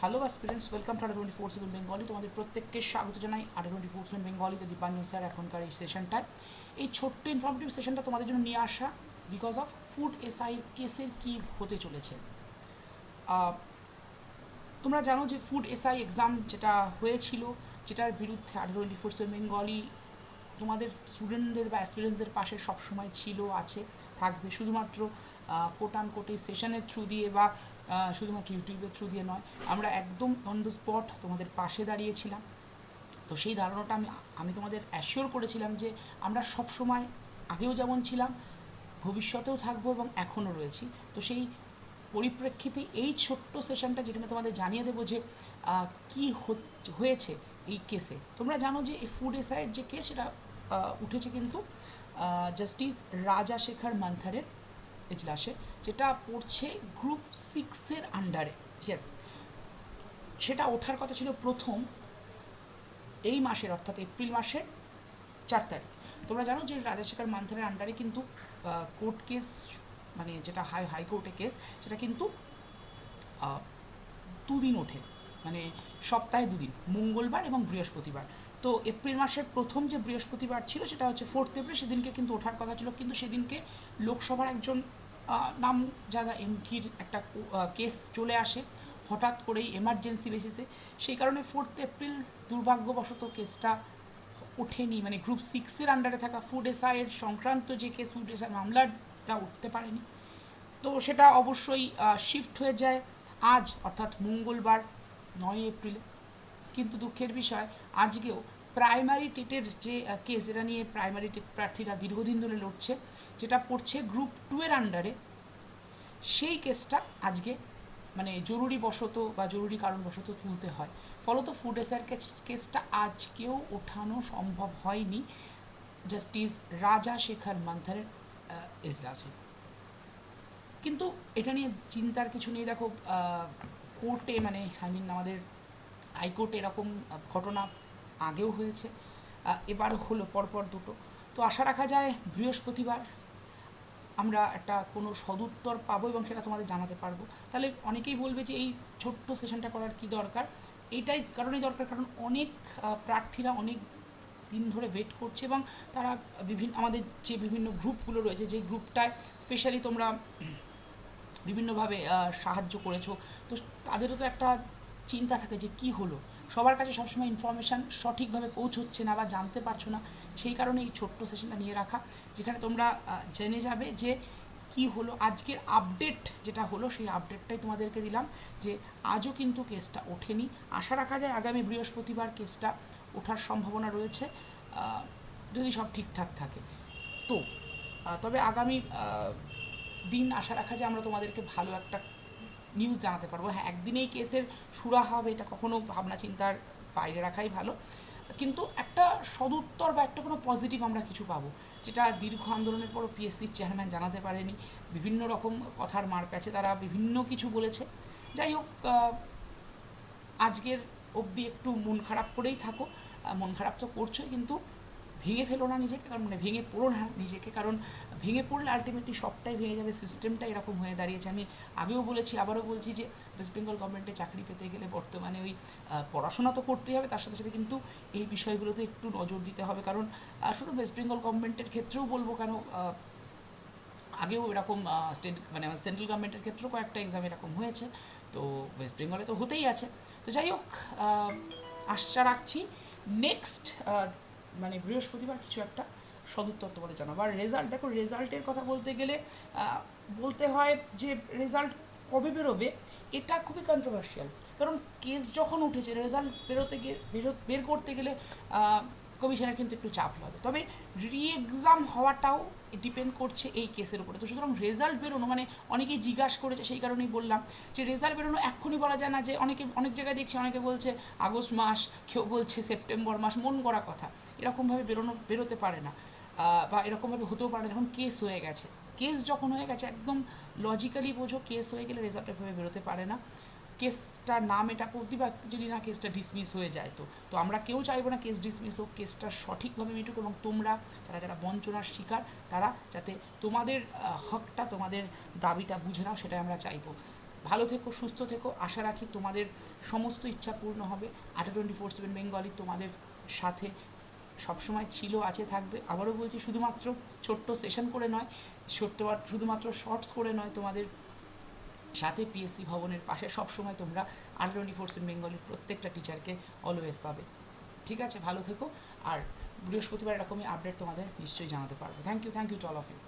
Hello aspirants, welcome to Adda 24/7 Bengali. তোমাদের প্রত্যেককে স্বাগত জানাই আডা 24/7 বেঙ্গলিতে দীপাঞ্জন স্যার এখনকার এই সেশনটায়। এই ছোট্ট ইনফরমেটিভ সেশনটা তোমাদের জন্য নিয়ে আসা বিকজ অফ ফুড এসআই কেসের কী হতে চলেছে। তোমরা জানো যে ফুড এসআই এক্সাম যেটা হয়েছিল, যেটার বিরুদ্ধে আডা 24/7 বেঙ্গলি তোমাদের স্টুডেন্টদের বা অ্যাসপিরেন্টসদের পাশে সবসময় ছিল, আছে, থাকবে। শুধুমাত্র কোট অ্যান্ড কোট এই সেশনের থ্রু দিয়ে বা শুধুমাত্র ইউটিউবের থ্রু দিয়ে নয়, আমরা একদম অন দ্য স্পট তোমাদের পাশে দাঁড়িয়েছিলাম। তো সেই ধারণাটা আমি তোমাদের অ্যাসিওর করেছিলাম যে আমরা সবসময় আগেও যেমন ছিলাম, ভবিষ্যতেও থাকবো এবং এখনও রয়েছি। তো সেই পরিপ্রেক্ষিতে এই ছোট্ট সেশনটা যেখানে তোমাদের জানিয়ে দেবো যে কী হয়েছে এই কেসে। তোমরা জানো যে এই ফুড এসআইয়ের যে কেস সেটা উঠেছে কিন্তু জাস্টিস রাজাশেখর মান্থারের এজলাসে, যেটা পড়ছে গ্রুপ 6-এর আন্ডারে। ইয়েস, সেটা ওঠার কথা ছিল প্রথম এই মাসের, অর্থাৎ এপ্রিল মাসের 4 তারিখ। তোমরা জানো যে রাজাশেখর মান্থারের আন্ডারে কিন্তু কোর্ট কেস, মানে যেটা হাইকোর্টে কেস, সেটা কিন্তু দুদিন ওঠে, মানে সপ্তাহে দুদিন, মঙ্গলবার এবং বৃহস্পতিবার। তো এপ্রিল মাসের প্রথম যে বৃহস্পতিবার ছিল সেটা হচ্ছে 4 এপ্রিল, সেদিনকে কিন্তু ওঠার কথা ছিল, কিন্তু সেদিনকে লোকসভার একজন নামজাদা এমপির একটা কেস চলে আসে হঠাৎ করেই, এমার্জেন্সি বেসিসে। সেই কারণে 4 এপ্রিল দুর্ভাগ্যবশত কেসটা ওঠেনি, মানে গ্রুপ 6-এর আন্ডারে থাকা ফুড এসআইয়ের সংক্রান্ত যে কেস, ফুড এসআই মামলাটা উঠতে পারেনি। তো সেটা অবশ্যই শিফট হয়ে যায় আজ, অর্থাৎ মঙ্গলবার 9 এপ্রিলে। কিন্তু দুঃখের বিষয়, আজকেও প্রাইমারি টেটের যে কেস, যেটা নিয়ে প্রাইমারি টেট প্রার্থীরা দীর্ঘদিন ধরে লড়ছে, যেটা পড়ছে গ্রুপ 2-এর আন্ডারে, সেই কেসটা আজকে মানে জরুরিবশত বা জরুরি কারণবশত তুলতে হয়। ফলত ফুড এসআর কেসটা আজকেও ওঠানো সম্ভব হয়নি জাস্টিস রাজাশেখর মান্থারের এজলাসে। কিন্তু এটা নিয়ে চিন্তার কিছু নেই। দেখো, কোর্টে, মানে আমাদের হাইকোর্টে এরকম ঘটনা আগেও হয়েছে, এবার হলো পরপর দুটো। তো আশা রাখা যায় বৃহস্পতিবার আমরা একটা কোনো সদুত্তর পাবো এবং সেটা তোমাদের জানাতে পারবো। তাহলে অনেকেই বলবে যে এই ছোট্ট সেশনটা করার কি দরকার। এইটাই কারণেই দরকার, কারণ অনেক প্রার্থীরা অনেক দিন ধরে ওয়েট করছে এবং তারা আমাদের যে বিভিন্ন গ্রুপগুলো রয়েছে, যে গ্রুপটায় স্পেশালি তোমরা বিভিন্নভাবে সাহায্য করেছো, তো তাদেরও তো একটা চিন্তা থাকে যে কি হলো, সবার কাছে সবসময় ইনফরমেশান সঠিকভাবে পৌঁছচ্ছে না বা জানতে পারছো না। সেই কারণে এই ছোট্ট সেশনটা নিয়ে রাখা, যেখানে তোমরা জেনে যাবে যে কি হলো। আজকের আপডেট যেটা হলো সেই আপডেটটাই তোমাদেরকে দিলাম, যে আজও কিন্তু কেসটা ওঠেনি। আশা রাখা যায় আগামী বৃহস্পতিবার কেসটা ওঠার সম্ভাবনা রয়েছে, যদি সব ঠিকঠাক থাকে। তো তবে আগামী দিন আশা রাখা যায় আমরা তোমাদেরকে ভালো একটা নিউজ জানাতে পারবো। হ্যাঁ, একদিনেই কেসের সুরাহা হবে এটা কখনো ভাবনা চিন্তার বাইরে রাখাই ভালো, কিন্তু একটা সদুত্তর বা একটা কোনো পজিটিভ আমরা কিছু পাবো, যেটা দীর্ঘ আন্দোলনের পরও পিএসসির চেয়ারম্যান জানাতে পারেনি। বিভিন্ন রকম কথার মার প্যাচে তারা বিভিন্ন কিছু বলেছে। যাই হোক, আজকের অবধি একটু মন খারাপ করেই থাকো, মন খারাপ তো করছোই, কিন্তু ভেঙে ফেলো না নিজেকে, কারণ মানে ভেঙে পড়ো না নিজেকে, কারণ ভেঙে পড়লে আলটিমেটলি সবটাই ভেঙে যাবে। সিস্টেমটা এরকম হয়ে দাঁড়িয়েছে। আমি আগেও বলেছি, আবারও বলছি যে ওয়েস্ট বেঙ্গল গভর্নমেন্টে চাকরি পেতে গেলে বর্তমানে ওই পড়াশোনা তো করতেই হবে, তার সাথে সাথে কিন্তু এই বিষয়গুলোতে একটু নজর দিতে হবে। কারণ শুধু ওয়েস্ট বেঙ্গল গভর্নমেন্টের ক্ষেত্রেও বলবো কেন, আগেও এরকম স্টেট, মানে সেন্ট্রাল গভর্নমেন্টের ক্ষেত্রেও কয়েকটা এক্সাম এরকম হয়েছে, তো ওয়েস্ট বেঙ্গলে তো হতেই আছে। তো যাই হোক, আশা রাখছি নেক্সট মানে বৃহস্পতিবার কিছু একটা সদুত্তর তোমাদের জানাবো। আর রেজাল্ট, দেখো রেজাল্টের কথা বলতে গেলে বলতে হয় যে রেজাল্ট কবে বেরোবে এটা খুবই কন্ট্রোভার্সিয়াল, কারণ কেস যখন উঠেছে রেজাল্ট বের করতে গেলে কমিশনের কিন্তু একটু চাপ হবে। তবে রি এক্সাম হওয়াটাও ডিপেন্ড করছে এই কেসের উপরে। তো সুতরাং রেজাল্ট বেরোনো, মানে অনেকেই জিজ্ঞাসা করেছে, সেই কারণেই বললাম যে রেজাল্ট বেরোনো এক্ষুনি বলা যায় না। যে অনেক জায়গায় দেখছি, অনেকে বলছে আগস্ট মাস, কেউ বলছে সেপ্টেম্বর মাস, মন গড়া কথা। এরকমভাবে বেরোতে পারে না, বা এরকমভাবে হতেও পারে না যখন কেস হয়ে গেছে। কেস যখন হয়ে গেছে একদম লজিক্যালি বোঝো, কেস হয়ে গেলে রেজাল্ট এভাবে বেরোতে পারে না। কেসটা না মেটাপো অবধি, বা যদি না কেসটা ডিসমিস হয়ে যায়, তো আমরা কেউ চাইবো না কেস ডিসমিস হোক, কেসটা সঠিকভাবে মিটুক এবং তোমরা যারা বঞ্চনার শিকার তারা যাতে তোমাদের হকটা, তোমাদের দাবিটা বুঝে নাও, সেটাই আমরা চাইবো। ভালো থেকো, সুস্থ থেকো। আশা রাখি তোমাদের সমস্ত ইচ্ছা পূর্ণ হবে। আড্ডা 24/7 বেঙ্গলি তোমাদের সাথে সবসময় ছিল, আছে, থাকবে। আবারও বলছি, শুধুমাত্র ছোট্ট সেশন করে নয়, শুধুমাত্র শর্টস করে নয়, তোমাদের সাথে পিএসসি ভবনের পাশে সবসময় তোমরা আড্ডা 24/7 বেঙ্গলির প্রত্যেকটা টিচারকে অলওয়েজ পাবে। ঠিক আছে, ভালো থেকো। আর বৃহস্পতিবার এরকমই আপডেট তোমাদের নিশ্চয়ই জানাতে পারবো। Thank you to all of you.